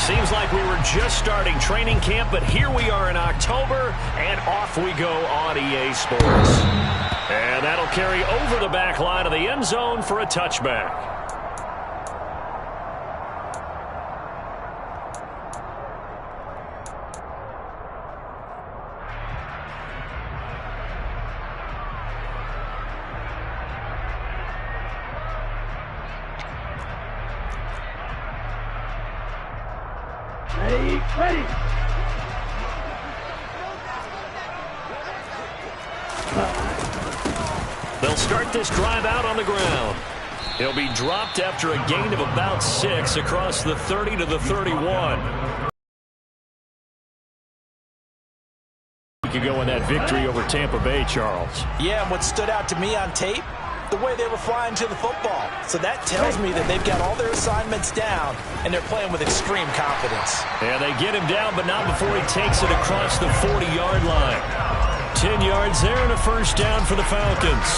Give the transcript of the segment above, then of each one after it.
Seems like we were just starting training camp, but here we are in October, and off we go on EA Sports. And that'll carry over the back line of the end zone for a touchback. Ready. They'll start this drive out on the ground. He'll be dropped after a gain of about 6 across the 30 to the 31. You could go in that victory over Tampa Bay, Charles. Yeah, and what stood out to me on tape, the way they were flying to the football. So that tells me that they've got all their assignments down, and they're playing with extreme confidence. Yeah, they get him down, but not before he takes it across the 40-yard line. 10 yards there and a first down for the Falcons.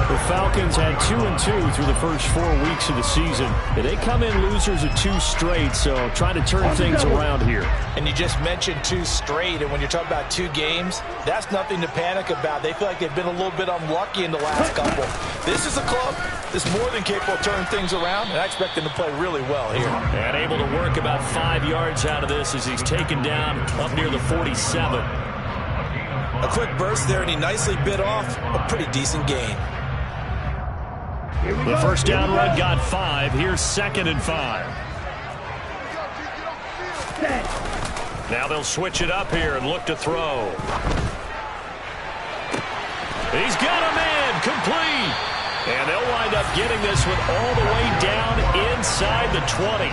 The Falcons had 2-2 through the first 4 weeks of the season. They come in losers of 2 straight, so trying to turn things around here. And you just mentioned 2 straight, and when you're talking about 2 games, that's nothing to panic about. They feel like they've been a little bit unlucky in the last couple. This is a club that's more than capable of turning things around, and I expect them to play really well here. And able to work about 5 yards out of this as he's taken down up near the 47. A quick burst there, and he nicely bit off a pretty decent gain. The first down run got 5. Here's 2nd and 5. Now they'll switch it up here and look to throw. He's got a man complete. And they'll wind up getting this one all the way down inside the 20.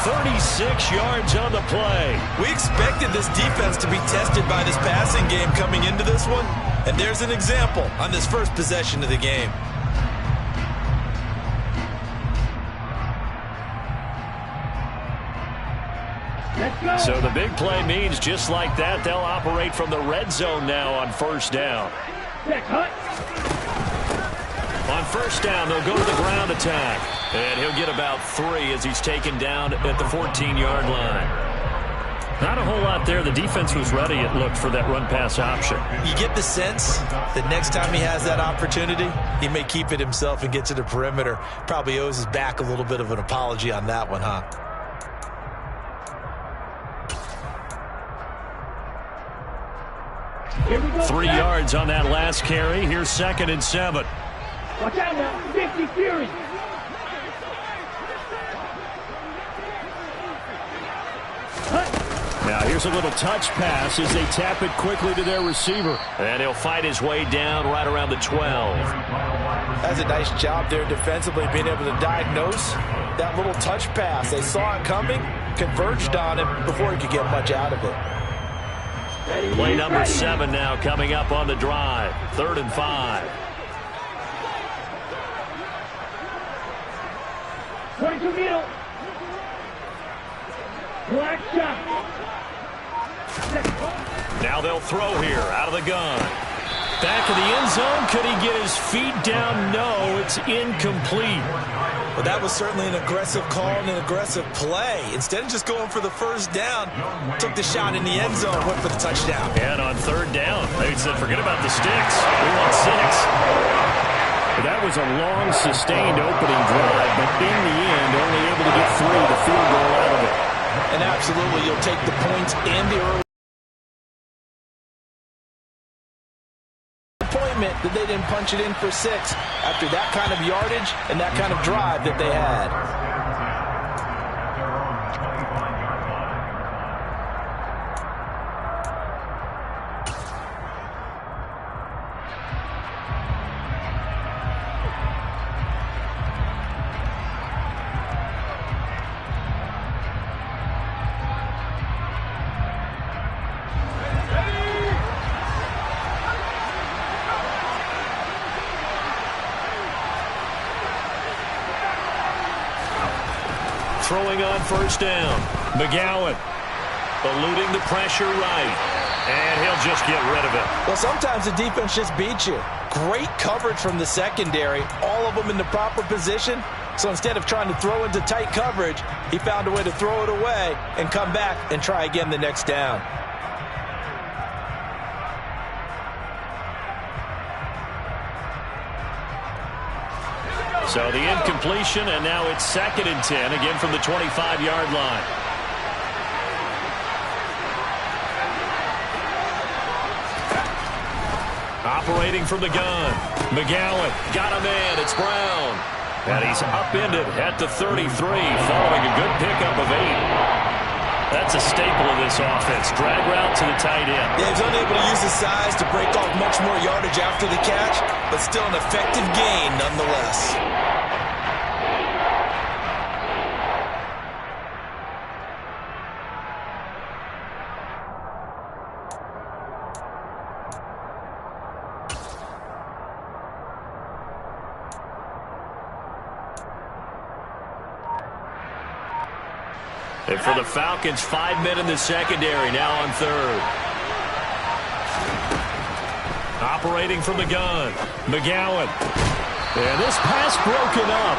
36 yards on the play. We expected this defense to be tested by this passing game coming into this one. And there's an example on this first possession of the game. So the big play means just like that, they'll operate from the red zone now on first down. On first down, they'll go to the ground attack. And he'll get about 3 as he's taken down at the 14-yard line. Not a whole lot there. The defense was ready, it looked, for that run-pass option. You get the sense that next time he has that opportunity, he may keep it himself and get to the perimeter. Probably owes his back a little bit of an apology on that one, huh? Here we go. 3 yards on that last carry. Here's 2nd and 7. Watch out now. 50 Fury. Now here's a little touch pass as they tap it quickly to their receiver. And he'll fight his way down right around the 12. That's a nice job there defensively, being able to diagnose that little touch pass. They saw it coming, converged on him before he could get much out of it. Play number 7 now coming up on the drive. 3rd and 5. 22 middle. Black shot. Now they'll throw here out of the gun. Back of the end zone. Could he get his feet down? No, it's incomplete. Well, that was certainly an aggressive call and an aggressive play. Instead of just going for the first down, took the shot in the end zone, went for the touchdown. And on 3rd down, they said, forget about the sticks. We want 6. That was a long, sustained opening drive, but in the end, only able to get 3, the field goal out of it. And absolutely, you'll take the points and the early disappointment that they didn't punch it in for 6 after that kind of yardage and that kind of drive that they had. Throwing on first down. McGowan eluding the pressure right. And he'll just get rid of it. Well, sometimes the defense just beats you. Great coverage from the secondary, all of them in the proper position. So instead of trying to throw into tight coverage, he found a way to throw it away and come back and try again the next down. So the incompletion, and now it's 2nd and 10, again from the 25-yard line. Operating from the gun. McGowan got a man. It's Brown. And he's upended at the 33, following a good pickup of 8. That's a staple of this offense. Drag route to the tight end. Yeah, he's unable to use his size to break off much more yardage after the catch, but still an effective gain nonetheless. And for the Falcons, 5 men in the secondary, now on 3rd. Operating from the gun, McGowan. And this pass broken up.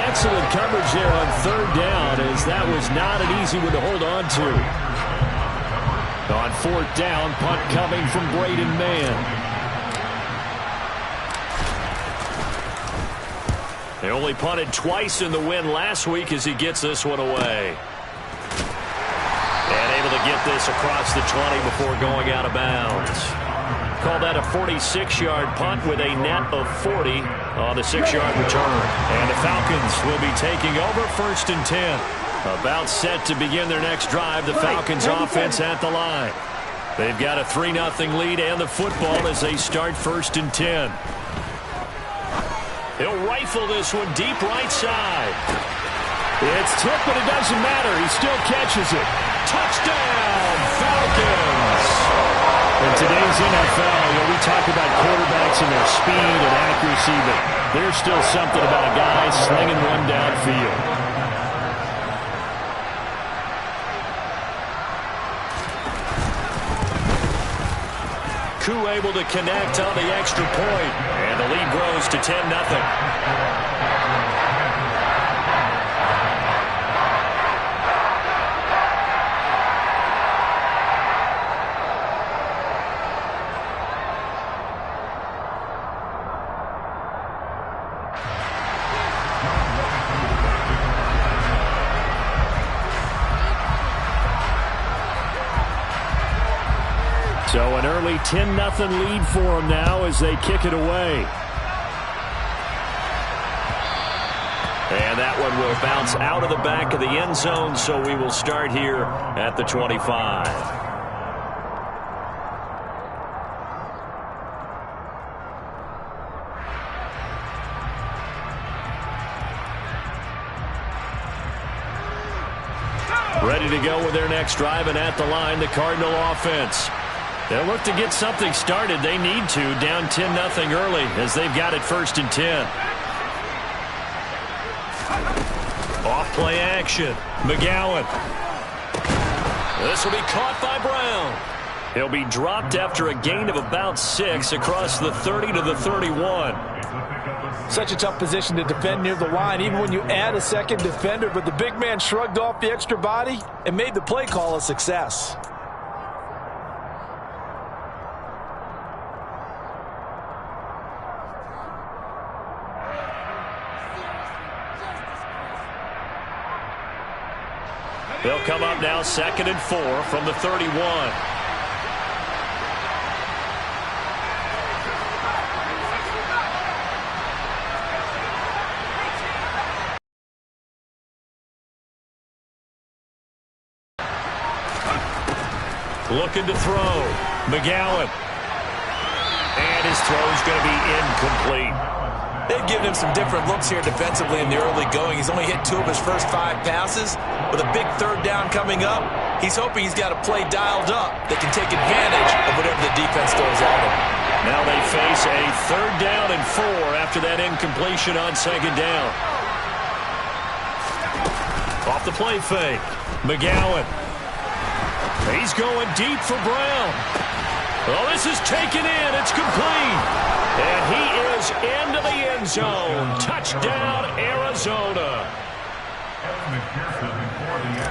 Excellent coverage there on 3rd down, as that was not an easy one to hold on to. On 4th down, punt coming from Braden Mann. They only punted twice in the win last week as he gets this one away. And able to get this across the 20 before going out of bounds. Call that a 46-yard punt with a net of 40 on the 6-yard return. And the Falcons will be taking over 1st and 10. About set to begin their next drive. The Falcons offense at the line. They've got a 3-0 lead and the football as they start 1st and 10. He'll rifle this one deep right side. It's tipped, but it doesn't matter. He still catches it. Touchdown, Falcons! In today's NFL, we talk about quarterbacks and their speed and accuracy, but there's still something about a guy slinging one downfield. Koo able to connect on the extra point, and the lead grows to 10-0. So an early 10-0 lead for them now as they kick it away. And that one will bounce out of the back of the end zone, so we will start here at the 25. Ready to go with their next drive, and at the line, the Cardinal offense. They'll look to get something started. They need to, down 10-0 early as they've got it 1st and 10. Off play action. McGowan. This will be caught by Brown. He'll be dropped after a gain of about 6 across the 30 to the 31. Such a tough position to defend near the line, even when you add a second defender, but the big man shrugged off the extra body and made the play call a success. They'll come up now 2nd and 4 from the 31. Looking to throw. McGowan. And his throw's going to be incomplete. They've given him some different looks here defensively in the early going. He's only hit 2 of his first 5 passes. With a big 3rd down coming up, he's hoping he's got a play dialed up that can take advantage of whatever the defense throws at him. Now they face a 3rd down and 4 after that incompletion on 2nd down. Off the play fake. McGowan. He's going deep for Brown. Oh, this is taken in. It's complete. And he is into the end zone. Touchdown, Arizona.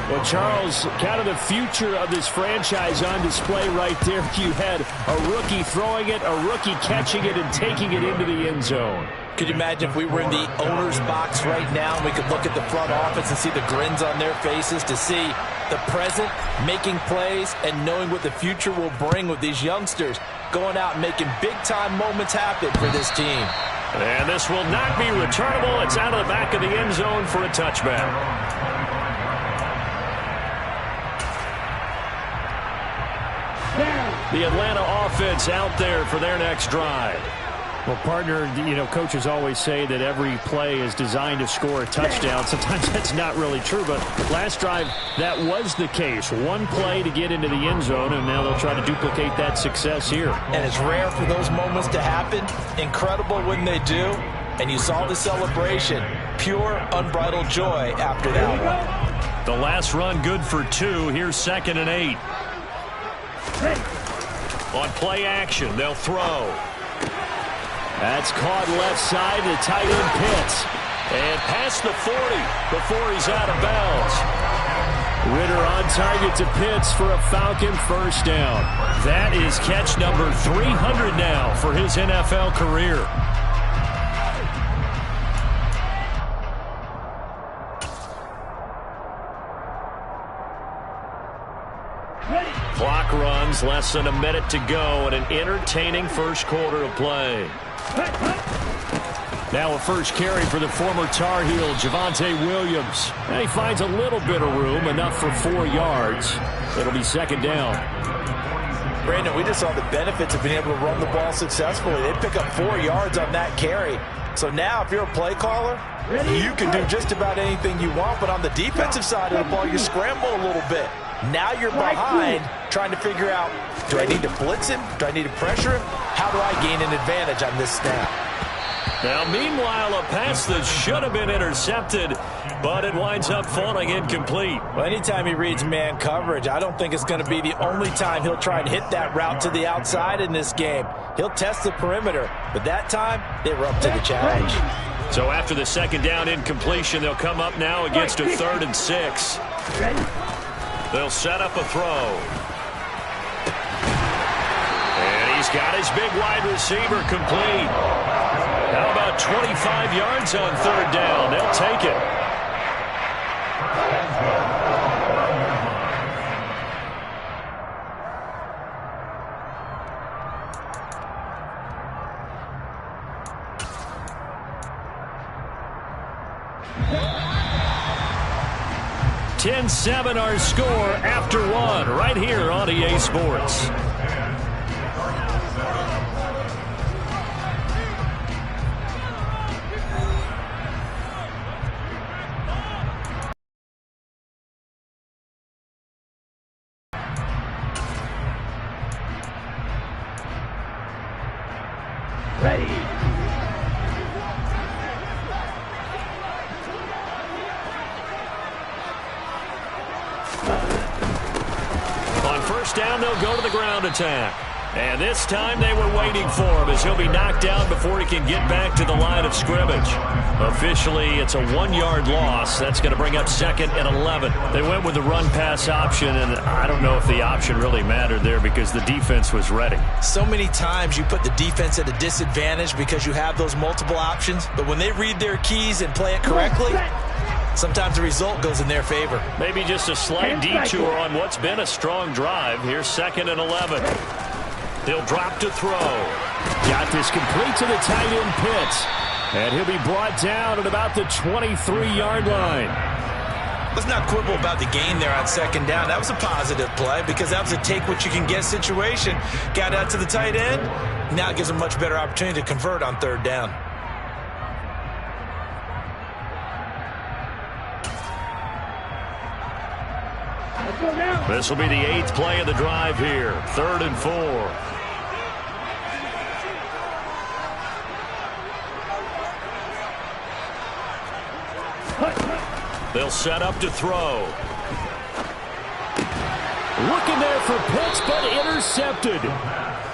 Well, Charles, kind of the future of this franchise on display right there. You had a rookie throwing it, a rookie catching it, and taking it into the end zone. Could you imagine if we were in the owner's box right now and we could look at the front office and see the grins on their faces, to see the present making plays and knowing what the future will bring with these youngsters going out and making big-time moments happen for this team. And this will not be returnable. It's out of the back of the end zone for a touchback. The Atlanta offense out there for their next drive. Well, partner, coaches always say that every play is designed to score a touchdown. Sometimes that's not really true, but last drive, that was the case. One play to get into the end zone, and now they'll try to duplicate that success here. And it's rare for those moments to happen. Incredible when they do. And you saw the celebration. Pure, unbridled joy after that one. The last run good for 2. Here's 2nd and 8. On play action, they'll throw. That's caught left side, the tight end Pitts. And past the 40 before he's out of bounds. Ritter on target to Pitts for a Falcon first down. That is catch number 300 now for his NFL career. Clock runs, less than a minute to go, and an entertaining first quarter of play. Now a first carry for the former Tar Heel, Javonte Williams. And he finds a little bit of room, enough for 4 yards. It'll be 2nd down. Brandon, we just saw the benefits of being able to run the ball successfully. They pick up 4 yards on that carry. So now if you're a play caller, you can do just about anything you want, but on the defensive side of the ball, you scramble a little bit. Now you're behind, trying to figure out, do I need to blitz him? Do I need to pressure him? How do I gain an advantage on this snap? Now, meanwhile, a pass that should have been intercepted, but it winds up falling incomplete. Well, anytime he reads man coverage, I don't think it's going to be the only time he'll try and hit that route to the outside in this game. He'll test the perimeter, but that time, they were up to the challenge. So after the 2nd down incompletion, they'll come up now against a 3rd and 6. They'll set up a throw. And he's got his big wide receiver complete. How about 25 yards on 3rd down? They'll take it. $10-7 our score after 1 right here on EA Sports. Ready. On first down, they'll go to the ground attack. And this time they were waiting for him as he'll be knocked down before he can get back to the line of scrimmage. Officially, it's a 1-yard loss. That's going to bring up 2nd and 11. They went with the run-pass option, and I don't know if the option really mattered there because the defense was ready. So many times you put the defense at a disadvantage because you have those multiple options, but when they read their keys and play it correctly, sometimes the result goes in their favor. Maybe just a slight detour on what's been a strong drive. Here's 2nd and 11. He'll drop to throw. Got this complete to the tight end Pitts. And he'll be brought down at about the 23-yard line. Let's not quibble about the gain there on 2nd down. That was a positive play because that was a take-what-you-can-get situation. Got out to the tight end. Now it gives a much better opportunity to convert on 3rd down. This will be the 8th play of the drive here. 3rd and 4. They'll set up to throw. Looking there for Pitts, but intercepted.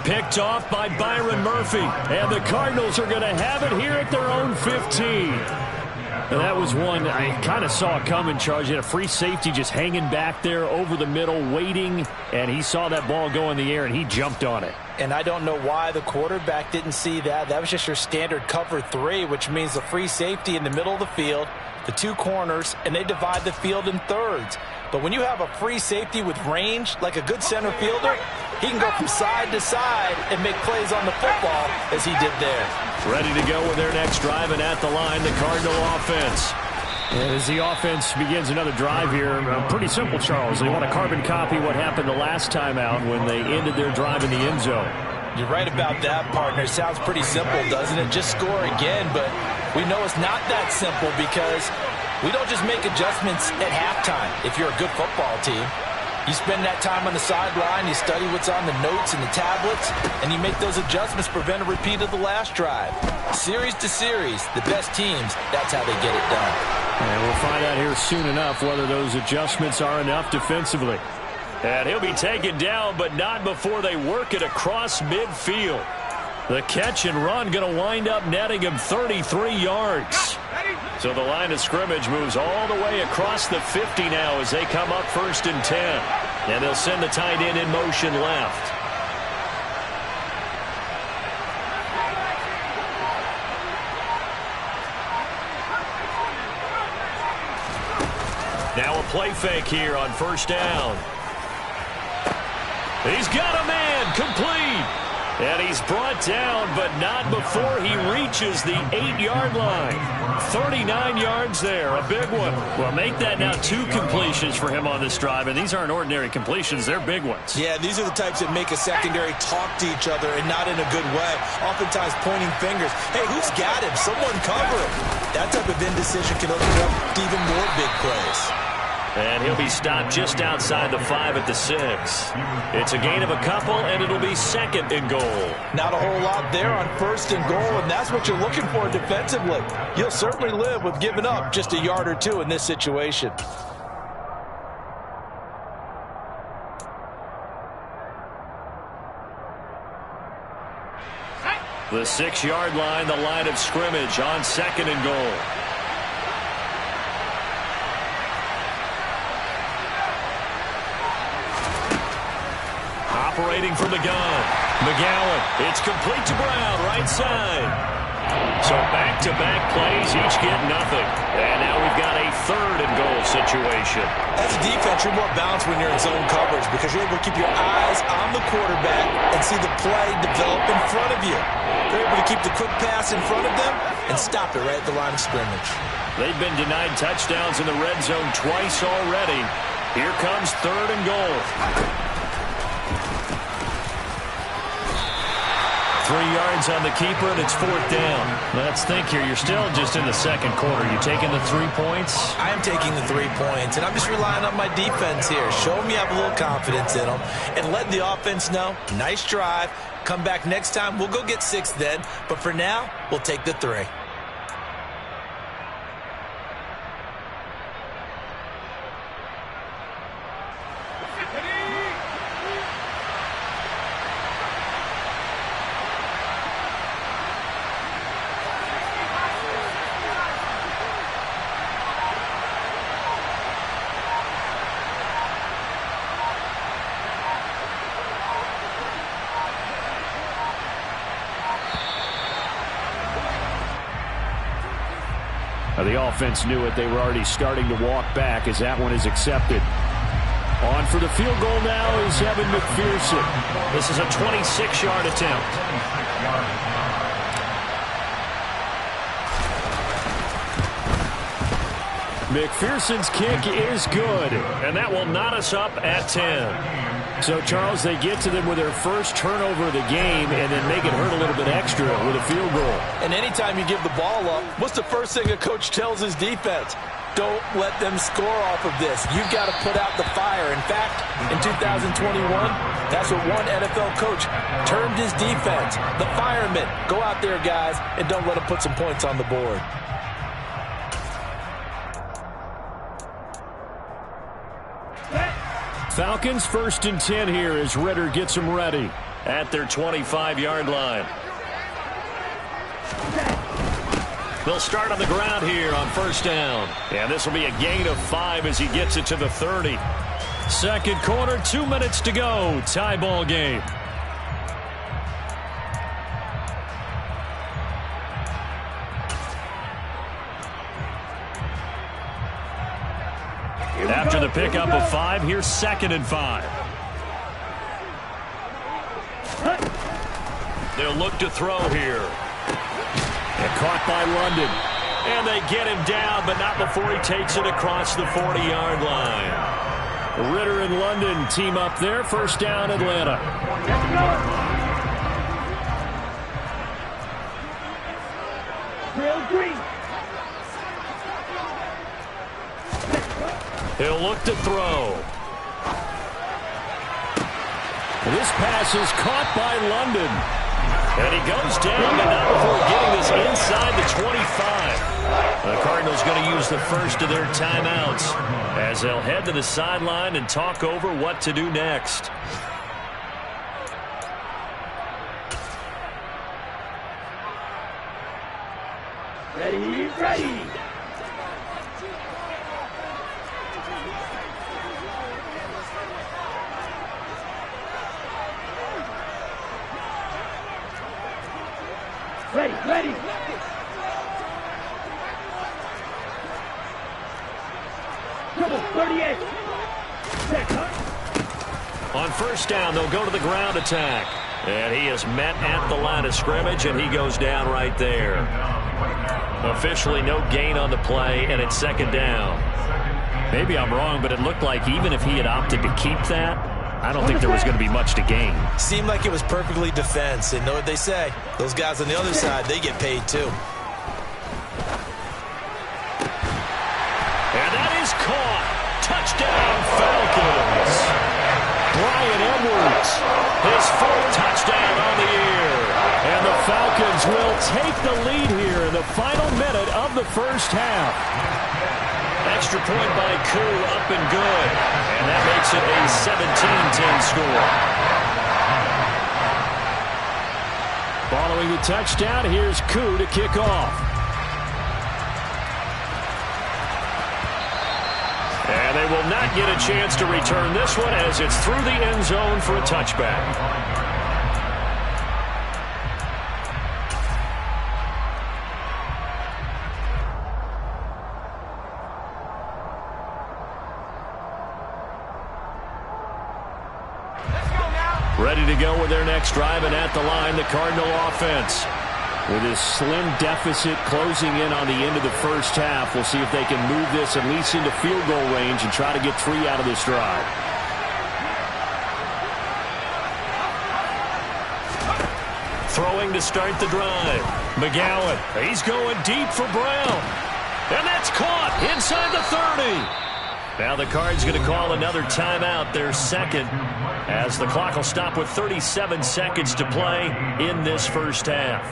Picked off by Byron Murphy. And the Cardinals are going to have it here at their own 15. And that was one I kind of saw coming, Charles. He had a free safety just hanging back there over the middle, waiting. And he saw that ball go in the air, and he jumped on it. And I don't know why the quarterback didn't see that. That was just your standard cover 3, which means the free safety in the middle of the field, the 2 corners, and they divide the field in thirds. But when you have a free safety with range, like a good center fielder, he can go from side to side and make plays on the football as he did there. Ready to go with their next drive, and at the line, the Cardinal offense. And as the offense begins another drive here, pretty simple, Charles. They want to carbon copy what happened the last time out when they ended their drive in the end zone. You're right about that, partner. Sounds pretty simple, doesn't it? Just score again, but we know it's not that simple because we don't just make adjustments at halftime if you're a good football team. You spend that time on the sideline, you study what's on the notes and the tablets, and you make those adjustments to prevent a repeat of the last drive. Series to series, the best teams, that's how they get it done. And we'll find out here soon enough whether those adjustments are enough defensively. And he'll be taken down, but not before they work it across midfield. The catch and run going to wind up netting him 33 yards. So the line of scrimmage moves all the way across the 50 now as they come up 1st and 10. And they'll send the tight end in motion left. Now a play fake here on 1st down. He's got a man, complete. And he's brought down, but not before he reaches the 8-yard line. 39 yards there, a big one. Well, make that now 2 completions for him on this drive, and these aren't ordinary completions. They're big ones. Yeah, these are the types that make a secondary talk to each other and not in a good way. Oftentimes pointing fingers. Hey, who's got him? Someone cover him. That type of indecision can open up even more big plays. And he'll be stopped just outside the 5 at the 6. It's a gain of a couple, and it'll be 2nd and goal. Not a whole lot there on 1st and goal, and that's what you're looking for defensively. You'll certainly live with giving up just a yard or 2 in this situation. The 6-yard line, the line of scrimmage on 2nd and goal. Operating from the gun. McGowan. It's complete to Brown, right side. So back-to-back plays, each get nothing. And now we've got a 3rd and goal situation. As a defense, you're more balanced when you're in zone coverage because you're able to keep your eyes on the quarterback and see the play develop in front of you. You're able to keep the quick pass in front of them and stop it right at the line of scrimmage. They've been denied touchdowns in the red zone twice already. Here comes 3rd and goal. 3 yards on the keeper, and it's 4th down. Let's think here. You're still just in the 2nd quarter. You taking the 3 points? I am taking the 3 points, and I'm just relying on my defense here. Show me I have a little confidence in them, and let the offense know, nice drive. Come back next time. We'll go get 6 then, but for now, we'll take the 3. The offense knew it. They were already starting to walk back as that one is accepted. On for the field goal now is Evan McPherson. This is a 26-yard attempt. McPherson's kick is good, and that will knot us up at 10. So, Charles, they get to them with their first turnover of the game and then make it hurt a little bit extra with a field goal. And anytime you give the ball up, what's the first thing a coach tells his defense? Don't let them score off of this. You've got to put out the fire. In fact, in 2021, that's what one NFL coach termed his defense. The firemen. Go out there, guys, and don't let them put some points on the board. Falcons 1st and 10 here as Ritter gets them ready at their 25-yard line. They'll start on the ground here on 1st down. And this will be a gain of 5 as he gets it to the 30. Second quarter, 2 minutes to go. Tie ball game. After the pickup of 5, here's 2nd and 5. They'll look to throw here. And caught by London. And they get him down, but not before he takes it across the 40-yard line. Ritter and London team up there. 1st down, Atlanta. Drill green. He'll look to throw. This pass is caught by London. And he goes down, but not before getting this inside the 25. The Cardinals going to use the first of their timeouts as they'll head to the sideline and talk over what to do next. Ready, ready. Ready, ready. Double 38. On 1st down, they'll go to the ground attack. And he is met at the line of scrimmage, and he goes down right there. Officially no gain on the play, and it's 2nd down. Maybe I'm wrong, but it looked like even if he had opted to keep that, I don't think there was going to be much to gain. Seemed like it was perfectly defense. And know what they say? Those guys on the other side, they get paid too. And that is caught. Touchdown, Falcons. Bryan Edwards, his 4th touchdown on the year. And the Falcons will take the lead here in the final minute of the 1st half. Extra point by Koo, up and good. And that makes it a 17-10 score. Following the touchdown, here's Koo to kick off. And they will not get a chance to return this one as it's through the end zone for a touchback. Ready to go with their next drive, and at the line, the Cardinal offense. With his slim deficit closing in on the end of the 1st half, we'll see if they can move this at least into field goal range and try to get 3 out of this drive. Throwing to start the drive. McGowan, he's going deep for Brown. And that's caught inside the 30. Now the Cards going to call another timeout, their 2nd, as the clock will stop with 37 seconds to play in this 1st half.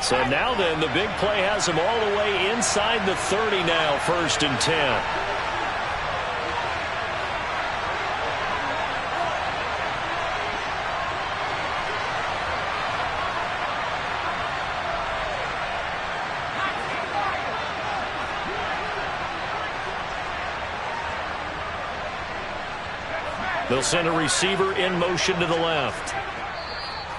So now then, the big play has them all the way inside the 30 now, 1st and 10. They'll send a receiver in motion to the left.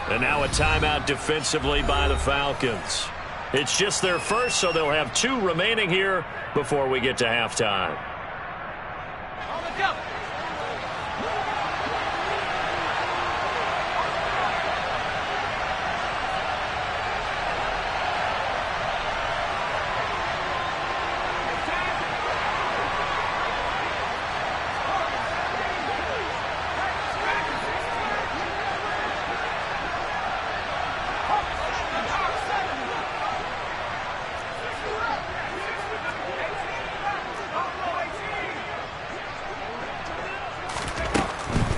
And now a timeout defensively by the Falcons. It's just their first, so they'll have 2 remaining here before we get to halftime.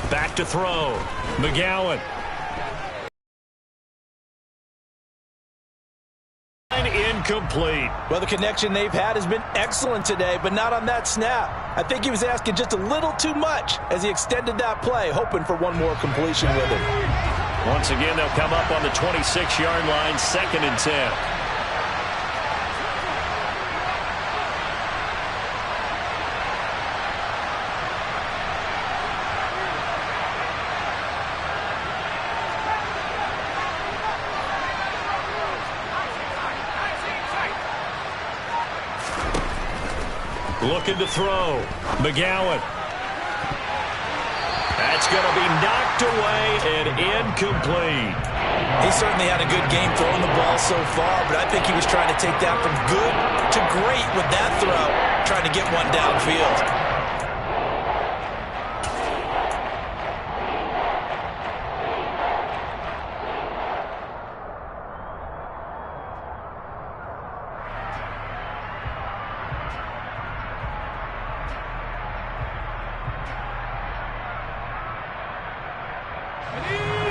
Back to throw. McGowan. In incomplete. Well, the connection they've had has been excellent today, but not on that snap. I think he was asking just a little too much as he extended that play, hoping for one more completion with it. Once again, they'll come up on the 26-yard line, 2nd and 10. Looking to throw. McGowan. That's going to be knocked away and incomplete. He certainly had a good game throwing the ball so far, but I think he was trying to take that from good to great with that throw, trying to get one downfield.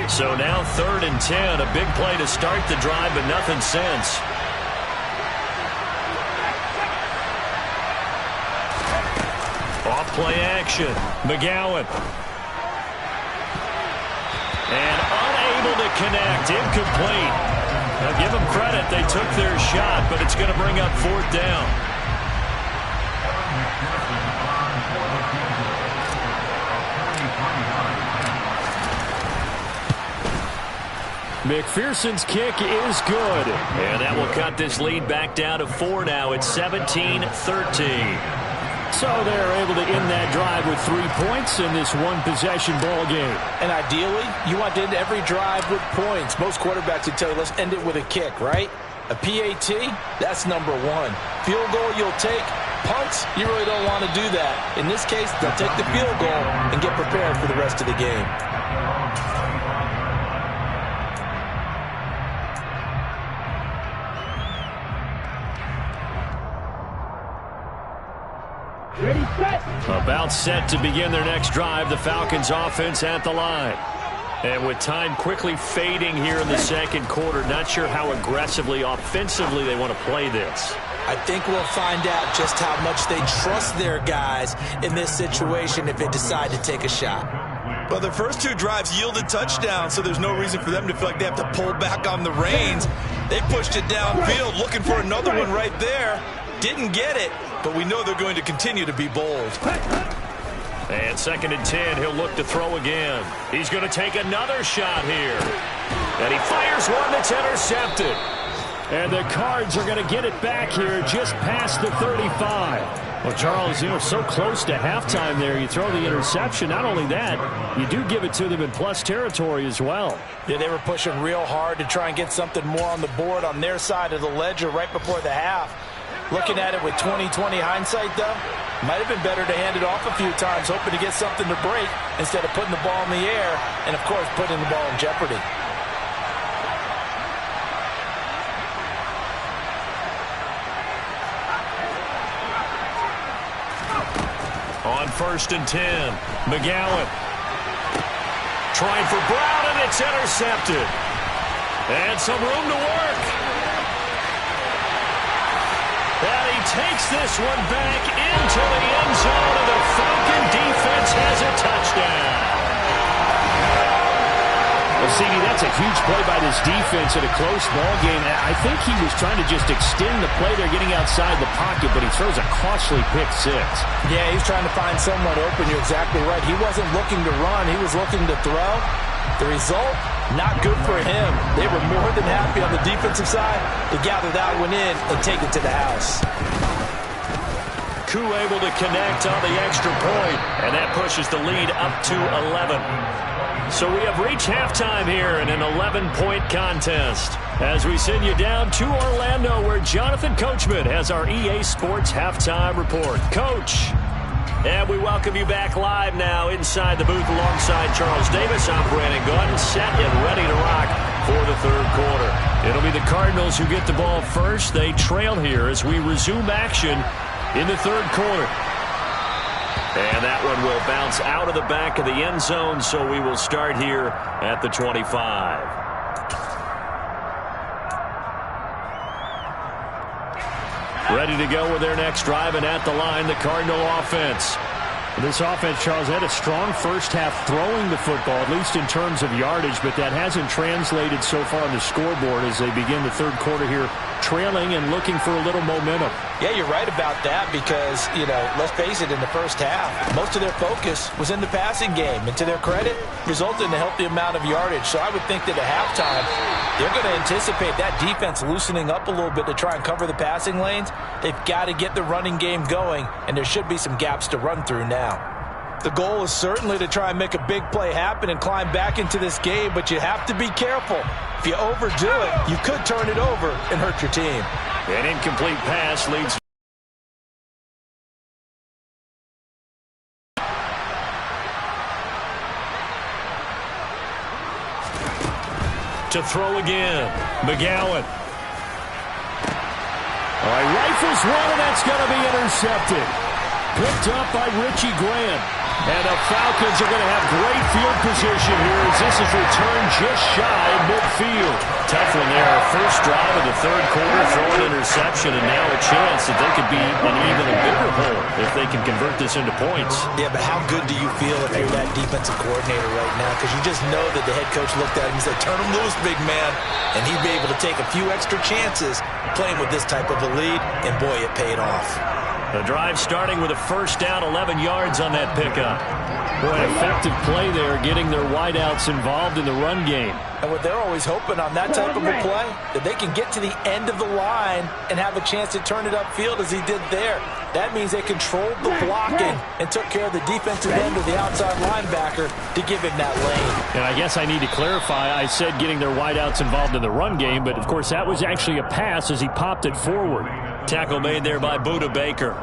So now 3rd and 10, a big play to start the drive, but nothing since. Off play action, McGowan. And unable to connect, incomplete. Now give them credit, they took their shot, but it's going to bring up 4th down. McPherson's kick is good. And that will cut this lead back down to 4 now. It's 17-13. So they're able to end that drive with 3 points in this one-possession ball game. And ideally, you want to end every drive with points. Most quarterbacks would tell you, let's end it with a kick, right? A PAT, that's number 1. Field goal you'll take. Punts, you really don't want to do that. In this case, they'll take the field goal and get prepared for the rest of the game. Ready, set. About set to begin their next drive, the Falcons offense at the line. And with time quickly fading here in the second quarter, not sure how aggressively, offensively they want to play this. I think we'll find out just how much they trust their guys in this situation if they decide to take a shot. Well, their first 2 drives yielded touchdowns, so there's no reason for them to feel like they have to pull back on the reins. They pushed it downfield, looking for another one right there. Didn't get it, but we know they're going to continue to be bold. And 2nd and 10, he'll look to throw again. He's going to take another shot here. And he fires one that's intercepted. And the Cards are going to get it back here just past the 35. Well, Charles, so close to halftime there. You throw the interception. Not only that, you do give it to them in plus territory as well. Yeah, they were pushing real hard to try and get something more on the board on their side of the ledger right before the half. Looking at it with 20/20 hindsight, though, might have been better to hand it off a few times, hoping to get something to break instead of putting the ball in the air and, of course, putting the ball in jeopardy. On 1st and 10, McGowan trying for Brown, and it's intercepted. And some room to work. And he takes this one back into the end zone, and the Falcon defense has a touchdown. Well, CD, that's a huge play by this defense in a close ball game. I think he was trying to just extend the play there, getting outside the pocket, but he throws a costly pick 6. Yeah, he's trying to find someone open. You're exactly right. He wasn't looking to run. He was looking to throw. The result, not good for him. They were more than happy on the defensive side to gather that one in and take it to the house. Koo able to connect on the extra point, and that pushes the lead up to 11. So we have reached halftime here in an 11-point contest as we send you down to Orlando, where Jonathan Coachman has our EA Sports Halftime Report. Coach, and we welcome you back live now inside the booth alongside Charles Davis. I'm Brandon Gaudin, set and ready to rock for the third quarter. It'll be the Cardinals who get the ball first. They trail here as we resume action in the third quarter. And that one will bounce out of the back of the end zone, so we will start here at the 25. Ready to go with their next drive, and at the line, the Cardinal offense. This offense, Charles, had a strong first half throwing the football, at least in terms of yardage, but that hasn't translated so far on the scoreboard as they begin the third quarter here, trailing and looking for a little momentum. Yeah, you're right about that because, let's face it, in the first half, most of their focus was in the passing game. And to their credit, resulted in a healthy amount of yardage. So I would think that at halftime, they're going to anticipate that defense loosening up a little bit to try and cover the passing lanes. They've got to get the running game going, and there should be some gaps to run through now. The goal is certainly to try and make a big play happen and climb back into this game, but you have to be careful. If you overdo it, you could turn it over and hurt your team. An incomplete pass leads to throw again. McGowan. All right, rifles one, and that's going to be intercepted. Picked up by Richie Grant. And the Falcons are going to have great field position here as this is returned just shy of midfield. Tough one there. First drive of the third quarter, throwing interception, and now a chance that they could be in even a bigger hole if they can convert this into points. Yeah, but how good do you feel if you're that defensive coordinator right now? Because you just know that the head coach looked at him and said, turn him loose, big man. And he'd be able to take a few extra chances playing with this type of a lead, and boy, it paid off. The drive starting with a first down, 11 yards on that pickup. Boy, an effective play there, getting their wideouts involved in the run game. And what they're always hoping on that type of a play, that they can get to the end of the line and have a chance to turn it upfield as he did there. That means they controlled the blocking and took care of the defensive end of the outside linebacker to give him that lane. And I guess I need to clarify, I said getting their wideouts involved in the run game, but of course that was actually a pass as he popped it forward. Tackle made there by Budda Baker.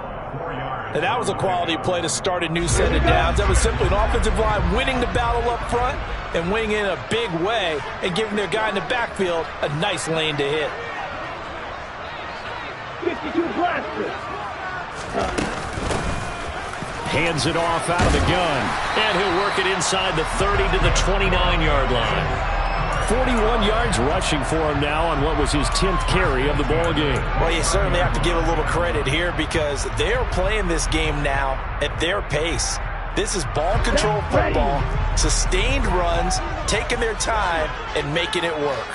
And that was a quality play to start a new set of downs. That was simply an offensive line winning the battle up front and winning in a big way and giving their guy in the backfield a nice lane to hit. 52 blasters. Hands it off out of the gun. And he'll work it inside the 30 to the 29-yard line. 41 yards rushing for him now on what was his 10th carry of the ball game. Well, you certainly have to give a little credit here because they're playing this game now at their pace. This is ball control football, sustained runs, taking their time, and making it work.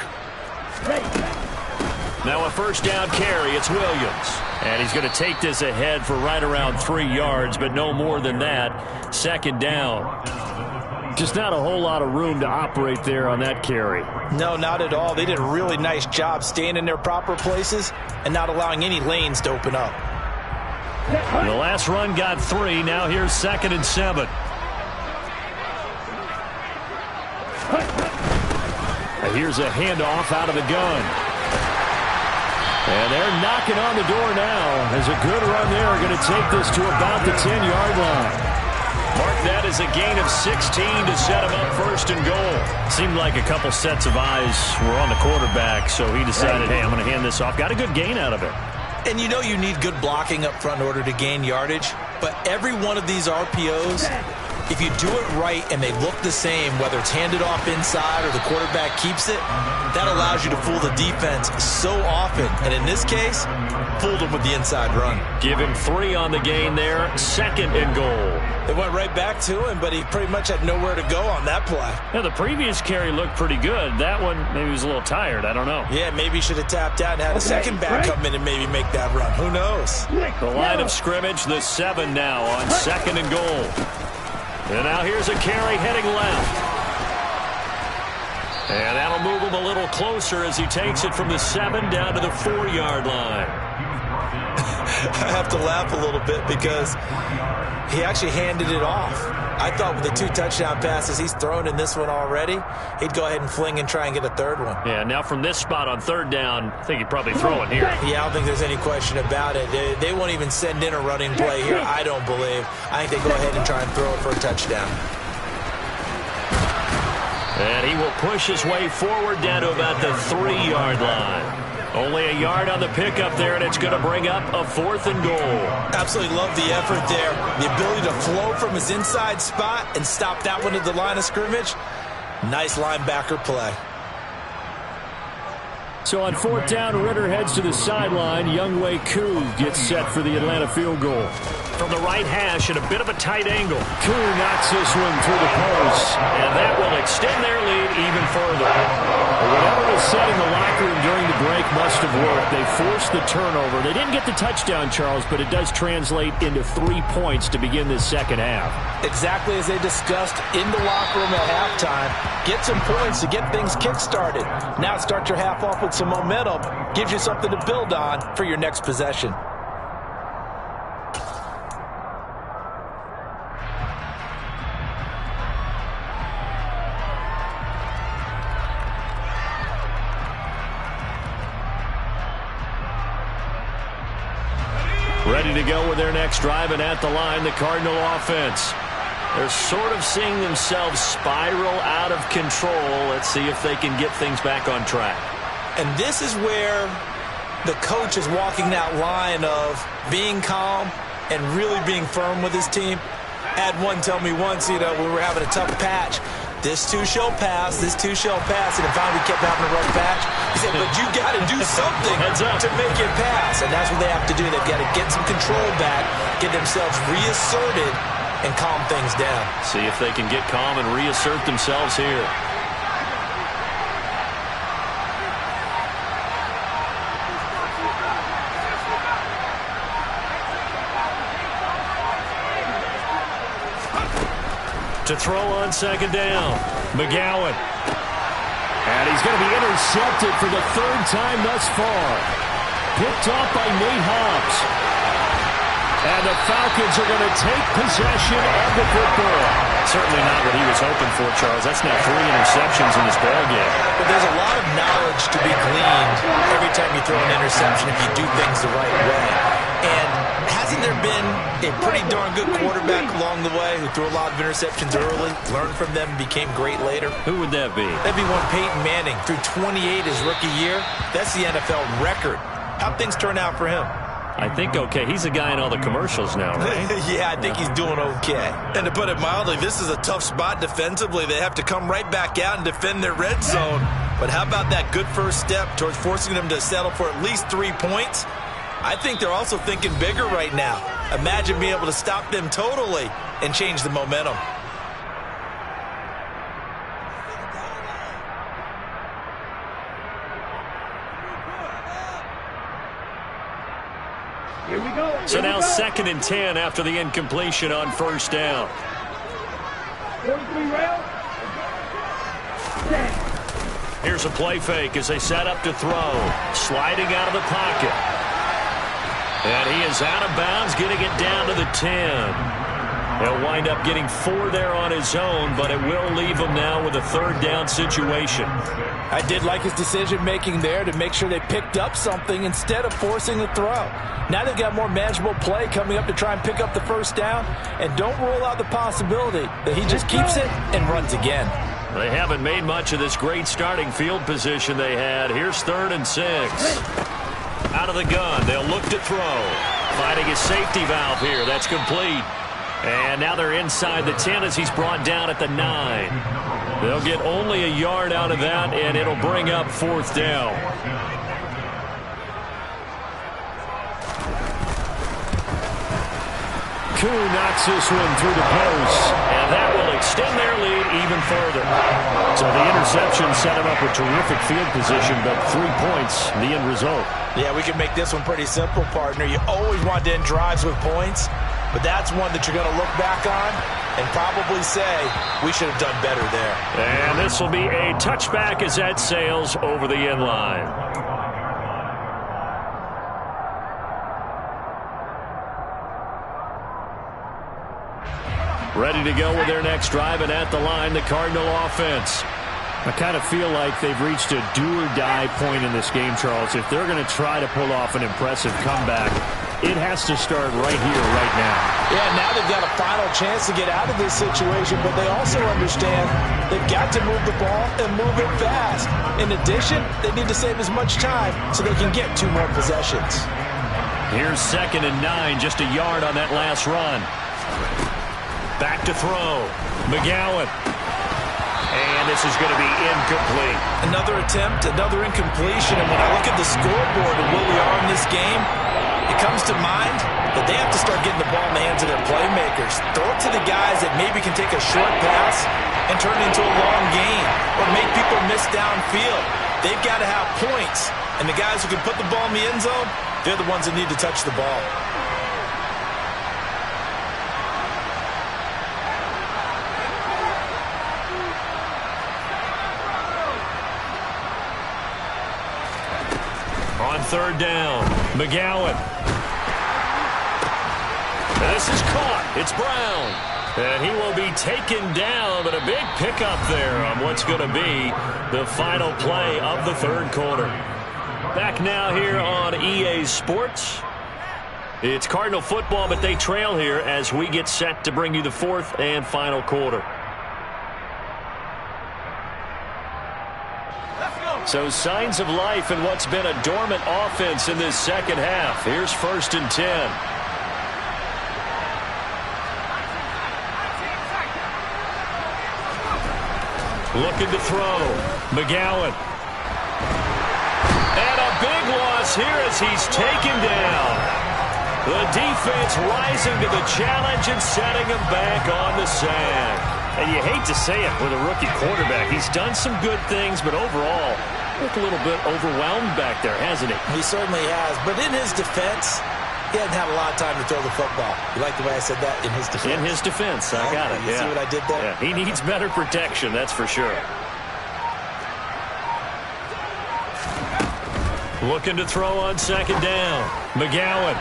Now a first down carry, it's Williams. And he's going to take this ahead for right around 3 yards, but no more than that. Second down. Just not a whole lot of room to operate there on that carry. No, not at all. They did a really nice job staying in their proper places and not allowing any lanes to open up. The last run got 3. Now here's 2nd and 7. And here's a handoff out of the gun. And they're knocking on the door now. As a good run there, going to take this to about the 10-yard line. Mark that as a gain of 16 to set him up first and goal. Seemed like a couple sets of eyes were on the quarterback, so he decided, hey, I'm going to hand this off. Got a good gain out of it. And you know you need good blocking up front in order to gain yardage, but every one of these RPOs, if you do it right and they look the same, whether it's handed off inside or the quarterback keeps it, that allows you to fool the defense so often. And in this case, fooled him with the inside run. Give him 3 on the gain there, 2nd and goal. They went right back to him, but he pretty much had nowhere to go on that play. Now, the previous carry looked pretty good. That one, maybe he was a little tired. I don't know. Yeah, maybe he should have tapped out and had a second back come in and maybe make that run. Who knows? The line of scrimmage, the 7 now on 2nd and goal. And now here's a carry heading left. And that'll move him a little closer as he takes it from the 7 down to the 4-yard line. I have to laugh a little bit because he actually handed it off. I thought with the 2 touchdown passes he's thrown in this one already, he'd go ahead and fling and try and get a 3rd one. Yeah, now from this spot on 3rd down, I think he'd probably throw it here. Yeah, I don't think there's any question about it. They won't even send in a running play here, I don't believe. I think they go ahead and try and throw it for a touchdown. And he will push his way forward down to about the 3-yard line. Only a yard on the pickup there, and it's going to bring up a 4th and goal. Absolutely love the effort there. The ability to flow from his inside spot and stop that one at the line of scrimmage. Nice linebacker play. So on 4th down, Ritter heads to the sideline. Younghoe Koo gets set for the Atlanta field goal. From the right hash at a bit of a tight angle. Koo knocks this one through the post, and that will extend their lead even further. Whatever was said in the locker room during the break must have worked. They forced the turnover. They didn't get the touchdown, Charles, but it does translate into 3 points to begin this second half. Exactly as they discussed in the locker room at halftime. Get some points to get things kick-started. Now start your half off with some momentum. Gives you something to build on for your next possession. Ready to go with their next drive, and at the line, the Cardinal offense. They're sort of seeing themselves spiral out of control. Let's see if they can get things back on track. And this is where the coach is walking that line of being calm and really being firm with his team. Had one tell me once, we were having a tough patch. This too shall pass, this too shall pass, and then finally we kept having a rough patch. He said, but you got to do something to make it pass, and that's what they have to do. They've got to get some control back, get themselves reasserted, and calm things down. See if they can get calm and reassert themselves here. To throw on 2nd down, McGowan. And he's going to be intercepted for the 3rd time thus far. Picked off by Nate Hobbs. And the Falcons are going to take possession of the football. Certainly not what he was hoping for, Charles. That's now 3 interceptions in this ballgame. But there's a lot of knowledge to be gleaned every time you throw an interception if you do things the right way. And hasn't there been a pretty darn good quarterback along the way who threw a lot of interceptions early, learned from them, became great later? Who would that be? That'd be one Peyton Manning. Threw 28 his rookie year. That's the NFL record. How'd things turn out for him? I think okay. He's a guy in all the commercials now, right? Yeah, I think he's doing okay. And to put it mildly, this is a tough spot defensively. They have to come right back out and defend their red zone. But how about that good first step towards forcing them to settle for at least 3 points? I think they're also thinking bigger right now. Imagine being able to stop them totally and change the momentum. Here we go. So now 2nd and 10 after the incompletion on 1st down. 43 rail. Here's a play fake as they set up to throw. Sliding out of the pocket. And he is out of bounds, getting it down to the 10. He'll wind up getting 4 there on his own, but it will leave him now with a 3rd down situation. I did like his decision-making there to make sure they picked up something instead of forcing the throw. Now they've got more manageable play coming up to try and pick up the 1st down, and don't rule out the possibility that he just keeps it and runs again. They haven't made much of this great starting field position they had. Here's 3rd and 6. Out of the gun, they'll look to throw. Finding a safety valve here. That's complete. And now they're inside the 10 as he's brought down at the 9. They'll get only a yard out of that, and it'll bring up 4th down. Koo knocks this one through the post, and that will extend their lead even further. So the interception set him up with terrific field position, but 3 points, the end result. Yeah, we can make this one pretty simple, partner. You always want to end drives with points, but that's one that you're going to look back on and probably say, we should have done better there. And this will be a touchback as that sails over the end line. Ready to go with their next drive, and at the line, the Cardinal offense. I kind of feel like they've reached a do-or-die point in this game, Charles. If they're going to try to pull off an impressive comeback, it has to start right here, right now. Yeah, now they've got a final chance to get out of this situation, but they also understand they've got to move the ball and move it fast. In addition, they need to save as much time so they can get 2 more possessions. Here's 2nd and 9, just a yard on that last run. Back to throw. McGowan. And this is going to be incomplete. Another attempt, another incompletion. And when I look at the scoreboard and where we are in this game, it comes to mind that they have to start getting the ball in the hands of their playmakers. Throw it to the guys that maybe can take a short pass and turn it into a long gain or make people miss downfield. They've got to have points. And the guys who can put the ball in the end zone, they're the ones that need to touch the ball. On third down, McGowan. This is caught. It's Brown. And he will be taken down, but a big pickup there on what's going to be the final play of the third quarter. Back now here on EA Sports. It's Cardinal football, but they trail here as we get set to bring you the fourth and final quarter. So signs of life in what's been a dormant offense in this second half. Here's 1st and 10. Looking to throw. McGowan. And a big loss here as he's taken down. The defense rising to the challenge and setting him back on the sand. And you hate to say it with a rookie quarterback. He's done some good things, but overall, looked a little bit overwhelmed back there, hasn't he? He certainly has. But in his defense, he hasn't had a lot of time to throw the football. You like the way I said that? In his defense. In his defense. I got it. You see what I did there? Yeah, he needs better protection, that's for sure. Looking to throw on second down. McGowan.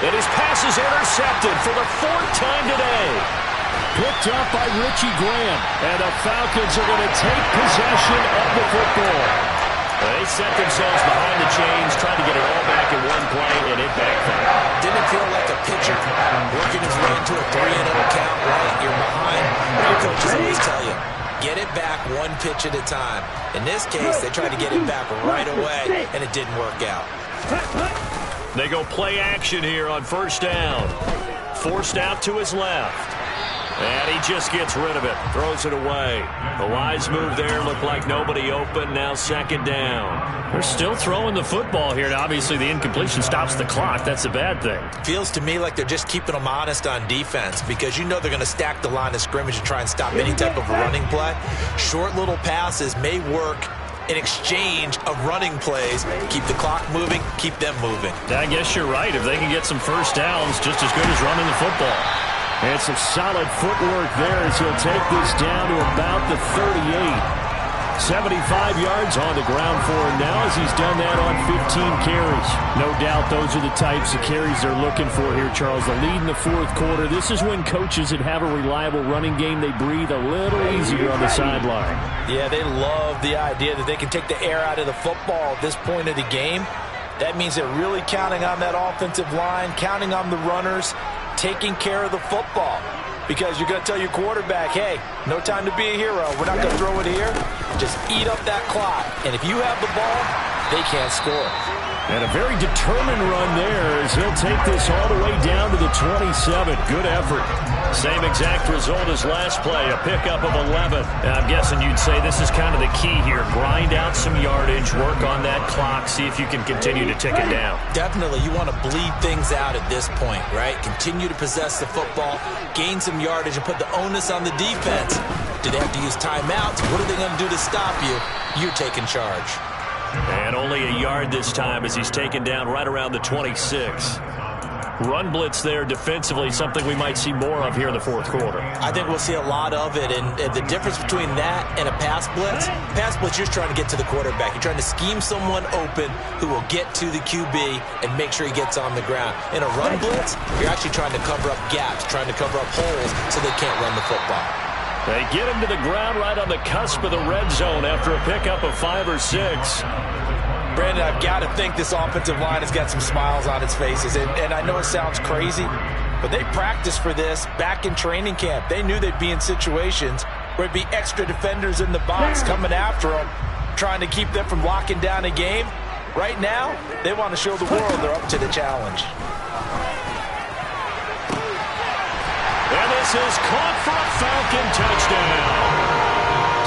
And his pass is intercepted for the 4th time today. Picked up by Richie Graham. And the Falcons are going to take possession of the football. They set themselves behind the chains, trying to get it all back in one play, and it backfired. Didn't it feel like a pitcher working his way into a 3-0 count, right? You're behind. Your coaches always tell you, get it back one pitch at a time. In this case, they tried to get it back right away, and it didn't work out. They go play action here on 1st down. Forced out to his left. And he just gets rid of it. Throws it away. The wise move there. Looked like nobody open. Now 2nd down. They're still throwing the football here. And obviously the incompletion stops the clock. That's a bad thing. Feels to me like they're just keeping them honest on defense because you know they're going to stack the line of scrimmage and try and stop any type of a running play. Short little passes may work in exchange of running plays. Keep the clock moving. Keep them moving. I guess you're right. If they can get some first downs, just as good as running the football. And some solid footwork there as he'll take this down to about the 38. 75 yards on the ground for him now as he's done that on 15 carries. No doubt those are the types of carries they're looking for here, Charles. The lead in the 4th quarter. This is when coaches that have a reliable running game, they breathe a little easier on the sideline. Yeah, they love the idea that they can take the air out of the football at this point of the game. That means they're really counting on that offensive line, counting on the runners, taking care of the football. Because you're going to tell your quarterback, hey, no time to be a hero. We're not going to throw it here. Just eat up that clock. And if you have the ball, they can't score. And a very determined run there as he'll take this all the way down to the 27. Good effort. Same exact result as last play, a pickup of 11. And I'm guessing you'd say this is kind of the key here. Grind out some yardage, work on that clock, see if you can continue to tick it down. Definitely. You want to bleed things out at this point, right? Continue to possess the football, gain some yardage, and put the onus on the defense. Do they have to use timeouts? What are they going to do to stop you? You're taking charge. And only a yard this time as he's taken down right around the 26. Run blitz there defensively, something we might see more of here in the 4th quarter. I think we'll see a lot of it, and the difference between that and a pass blitz, you're just trying to get to the quarterback. You're trying to scheme someone open who will get to the QB and make sure he gets on the ground. In a run blitz, you're actually trying to cover up gaps, trying to cover up holes so they can't run the football. They get him to the ground right on the cusp of the red zone after a pickup of 5 or 6. Brandon, I've got to think this offensive line has got some smiles on its faces. And I know it sounds crazy, but they practiced for this back in training camp. They knew they'd be in situations where it'd be extra defenders in the box coming after them, trying to keep them from locking down a game. Right now, they want to show the world they're up to the challenge. And this pass is caught for a Falcon touchdown.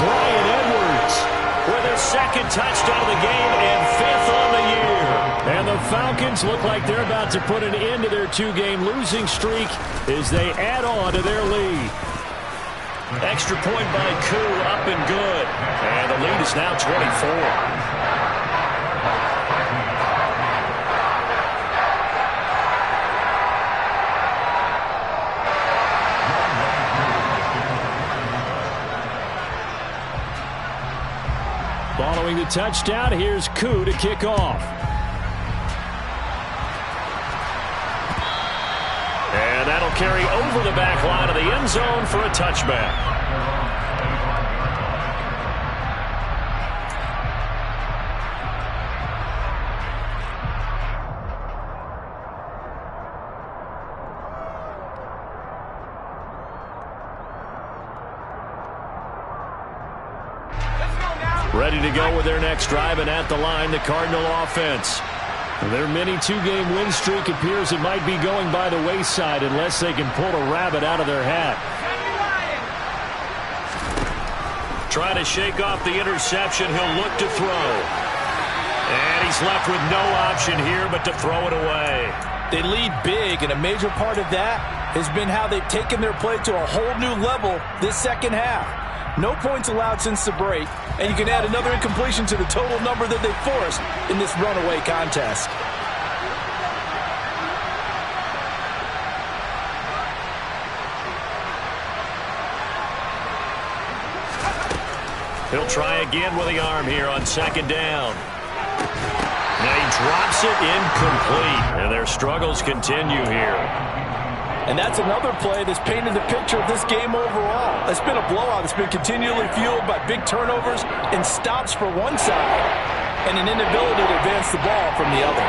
Bryan Edwards with his second touchdown of the game and fifth on the year. And the Falcons look like they're about to put an end to their two-game losing streak as they add on to their lead. Extra point by Koo, up and good. And the lead is now 24. Following the touchdown, here's Koo to kick off. And that'll carry over the back line of the end zone for a touchback. Ready to go with their next drive, and at the line, the Cardinal offense. Their mini two-game win streak appears it might be going by the wayside unless they can pull a rabbit out of their hat. Trying to shake off the interception, he'll look to throw. And he's left with no option here but to throw it away. They lead big, and a major part of that has been how they've taken their play to a whole new level this second half. No points allowed since the break, and you can add another incompletion to the total number that they forced in this runaway contest. He'll try again with the arm here on second down. Now he drops it incomplete, and their struggles continue here. And that's another play that's painted the picture of this game overall. It's been a blowout. It's been continually fueled by big turnovers and stops for one side and an inability to advance the ball from the other.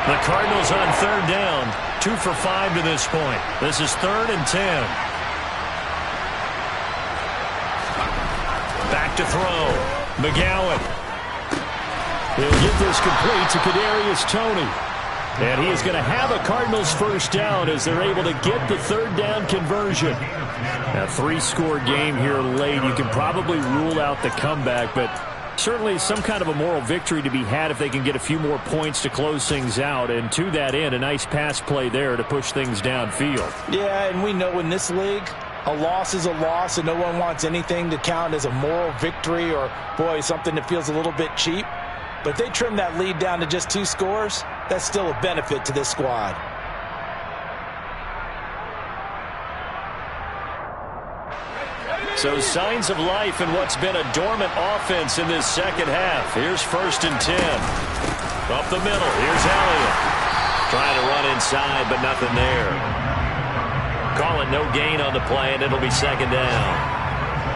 The Cardinals on third down, 2 for 5 to this point. This is 3rd and 10. Back to throw. McGowan. He'll get this complete to Kadarius Toney. And he is going to have a Cardinals first down as they're able to get the third down conversion. A 3-score game here late. You can probably rule out the comeback, but certainly some kind of a moral victory to be had if they can get a few more points to close things out. And to that end, a nice pass play there to push things downfield. Yeah, and we know in this league, a loss is a loss, and no one wants anything to count as a moral victory or, boy, something that feels a little bit cheap. But if they trim that lead down to just 2 scores, that's still a benefit to this squad. So signs of life in what's been a dormant offense in this second half. Here's 1st and 10. Up the middle, here's Elliott. Trying to run inside, but nothing there. Call it no gain on the play, and it'll be 2nd down.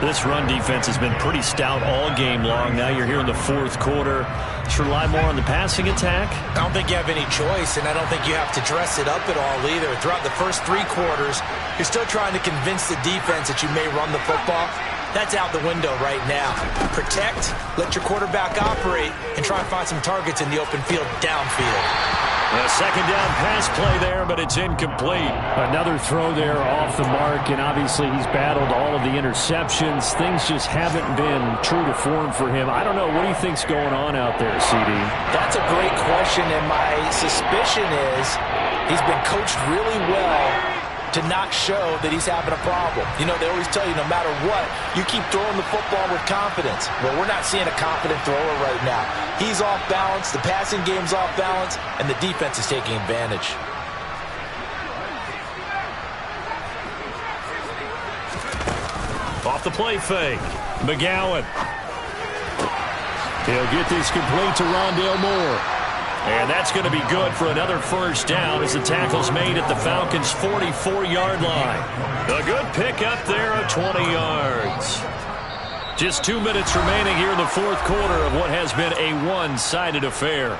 This run defense has been pretty stout all game long. Now you're here in the 4th quarter. Should rely more on the passing attack? I don't think you have any choice, and I don't think you have to dress it up at all either. Throughout the first 3 quarters, you're still trying to convince the defense that you may run the football. That's out the window right now. Protect, let your quarterback operate, and try and find some targets in the open field downfield. A 2nd down pass play there, but it's incomplete. Another throw there off the mark, and obviously he's battled all of the interceptions. Things just haven't been true to form for him. I don't know. What do you think's going on out there, CD? That's a great question, and my suspicion is he's been coached really well to not show that he's having a problem. You know, they always tell you no matter what, you keep throwing the football with confidence. Well, we're not seeing a confident thrower right now. He's off balance, the passing game's off balance, and the defense is taking advantage. Off the play fake. McGowan. He'll get this complete to Rondale Moore. And that's going to be good for another first down as the tackle's made at the Falcons' 44-yard line. A good pickup there of 20 yards. Just 2 minutes remaining here in the 4th quarter of what has been a one-sided affair.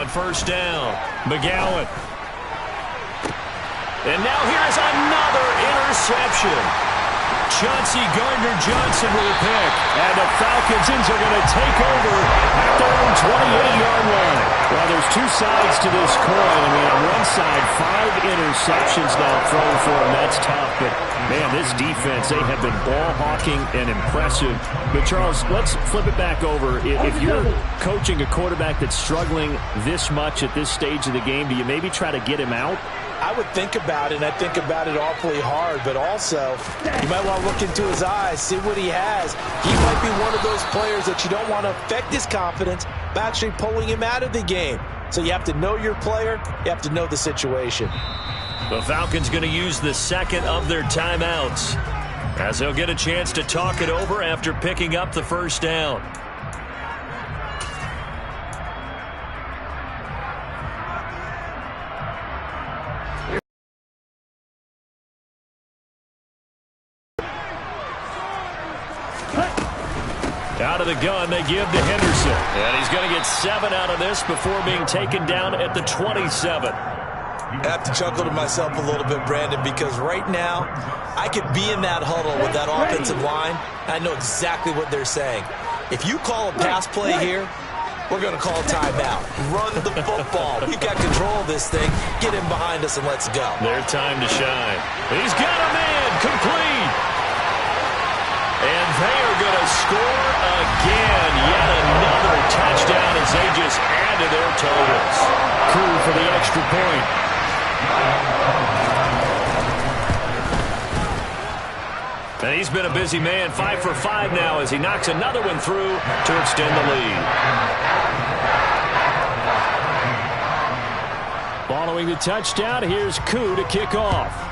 on first down. McGowan. And now here's another interception. Chauncey Gardner-Johnson with a pick. And the Falcons are going to take over at their own 28-yard line. Well, there's two sides to this coin. I mean, on one side, 5 interceptions now thrown for them. That's tough. But, man, this defense, they have been ball hawking and impressive. But, Charles, let's flip it back over. If you're coaching a quarterback that's struggling this much at this stage of the game, do you maybe try to get him out? I would think about it, and I think about it awfully hard, but also you might want to look into his eyes, see what he has. He might be one of those players that you don't want to affect his confidence by actually pulling him out of the game. So you have to know your player, you have to know the situation. The Falcons going to use the second of their timeouts as they'll get a chance to talk it over after picking up the first down. Out of the gun, they give to Henderson. And he's going to get 7 out of this before being taken down at the 27. I have to chuckle to myself a little bit, Brandon, because right now I could be in that huddle with that offensive line. I know exactly what they're saying. If you call a pass play here, we're going to call a timeout. Run the football. We've got control of this thing. Get him behind us and let's go. Their time to shine. He's got a man complete. And they are going to score again. Yet another touchdown as they just add to their totals. Crew for the extra point. And he's been a busy man, 5 for 5 now as he knocks another one through to extend the lead. Following the touchdown, here's Koo to kick off.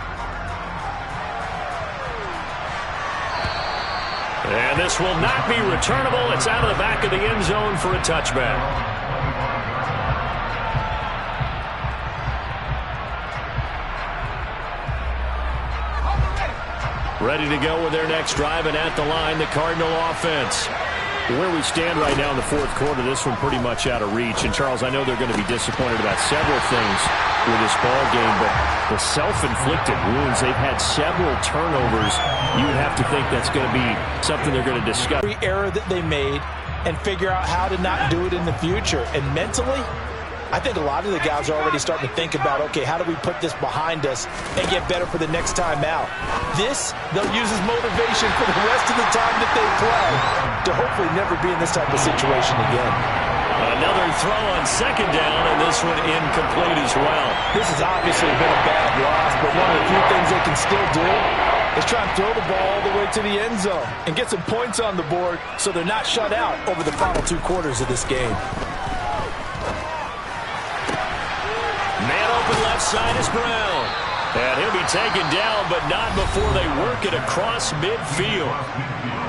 And this will not be returnable. It's out of the back of the end zone for a touchback. Ready to go with their next drive, and at the line, the Cardinal offense. Where we stand right now in the fourth quarter, this one pretty much out of reach. And, Charles, I know they're going to be disappointed about several things with this ball game, but the self-inflicted wounds, they've had several turnovers. You would have to think that's going to be something they're going to discuss. Every error that they made and figure out how to not do it in the future. And mentally, I think a lot of the guys are already starting to think about, okay, how do we put this behind us and get better for the next time out? This, they'll use as motivation for the rest of the time that they play to hopefully never be in this type of situation again. Another throw on second down, and this one incomplete as well. This has obviously been a bad loss, but one of the few things they can still do is try and throw the ball all the way to the end zone and get some points on the board so they're not shut out over the final 2 quarters of this game. Man open left side is Brown. And he'll be taken down, but not before they work it across midfield.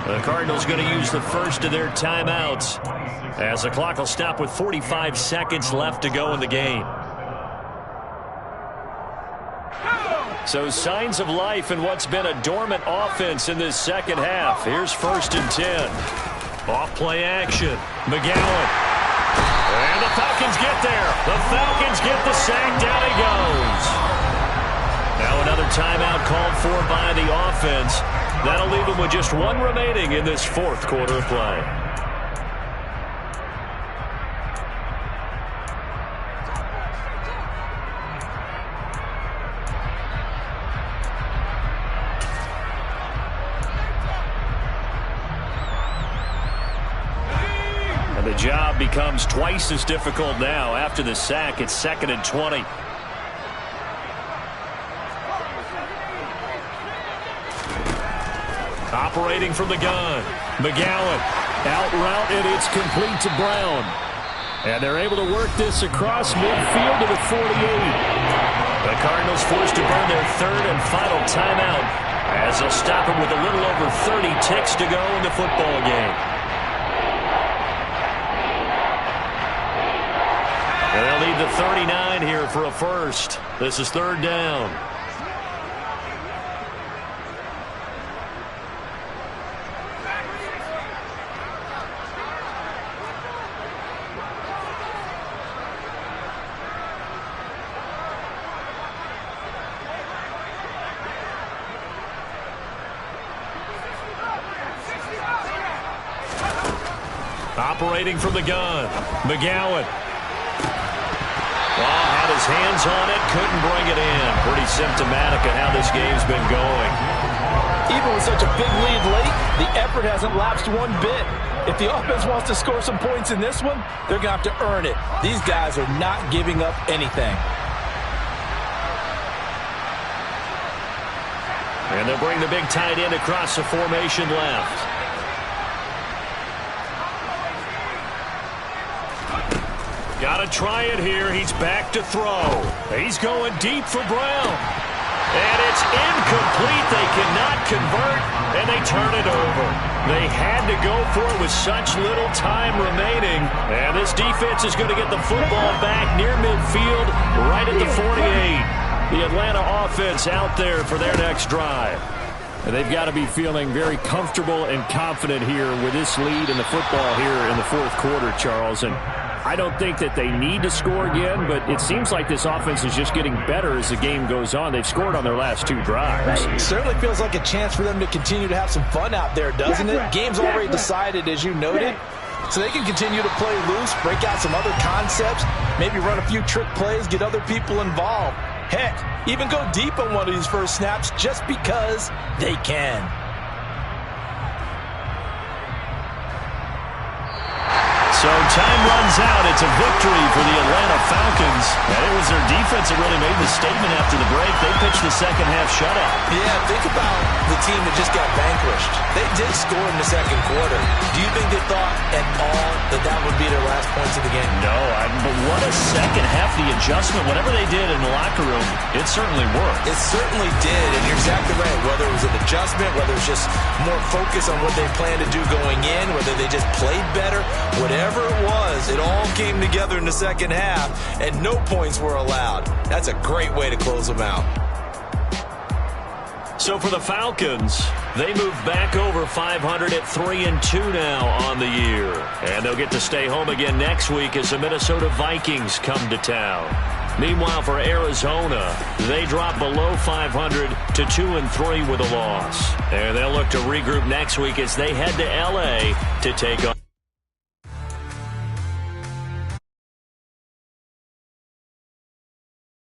The Cardinals going to use the first of their timeouts as the clock will stop with 45 seconds left to go in the game. So signs of life in what's been a dormant offense in this second half. Here's 1st and 10. Off play action. McGowan. And the Falcons get there. The Falcons get the sack. Down he goes. Now another timeout called for by the offense. That'll leave them with just 1 remaining in this 4th quarter of play. And the job becomes twice as difficult now. After the sack, it's 2nd and 20. Operating from the gun. McGowan out route, and it's complete to Brown. And they're able to work this across midfield to the 48. The Cardinals forced to burn their 3rd and final timeout as they'll stop it with a little over 30 ticks to go in the football game. And they'll need the 39 here for a first. This is 3rd down. Operating from the gun, McGowan. Had his hands on it, couldn't bring it in. Pretty symptomatic of how this game's been going. Even with such a big lead late, the effort hasn't lapsed one bit. If the offense wants to score some points in this one, they're going to have to earn it. These guys are not giving up anything. And they'll bring the big tight end across the formation left. Got to try it here. He's back to throw. He's going deep for Brown. And it's incomplete. They cannot convert, and they turn it over. They had to go for it with such little time remaining. And this defense is going to get the football back near midfield, right at the 48. The Atlanta offense out there for their next drive. And they've got to be feeling very comfortable and confident here with this lead in the football here in the fourth quarter, Charles. And I don't think that they need to score again, but it seems like this offense is just getting better as the game goes on. They've scored on their last two drives. It certainly feels like a chance for them to continue to have some fun out there, doesn't it? Game's already decided, as you noted, so they can continue to play loose, break out some other concepts, maybe run a few trick plays, get other people involved. Heck, even go deep on one of these first snaps just because they can. So time runs out. It's a victory for the Atlanta Falcons. And it was their defense that really made the statement after the break. They pitched the second half shutout. Yeah, think about the team that just got vanquished. They did score in the second quarter. Do you think they thought at all that that would be their last points of the game? No, but what a second half. The adjustment, whatever they did in the locker room, it certainly worked. It certainly did, and you're exactly right. Whether it was an adjustment, whether it's just more focus on what they planned to do going in, whether they just played better, whatever it was, it all came together in the second half, and no points were allowed. That's a great way to close them out. So for the Falcons, they move back over 500 at 3-2 now on the year. And they'll get to stay home again next week as the Minnesota Vikings come to town. Meanwhile, for Arizona, they drop below 500 to 2-3 with a loss. And they'll look to regroup next week as they head to L.A. to take on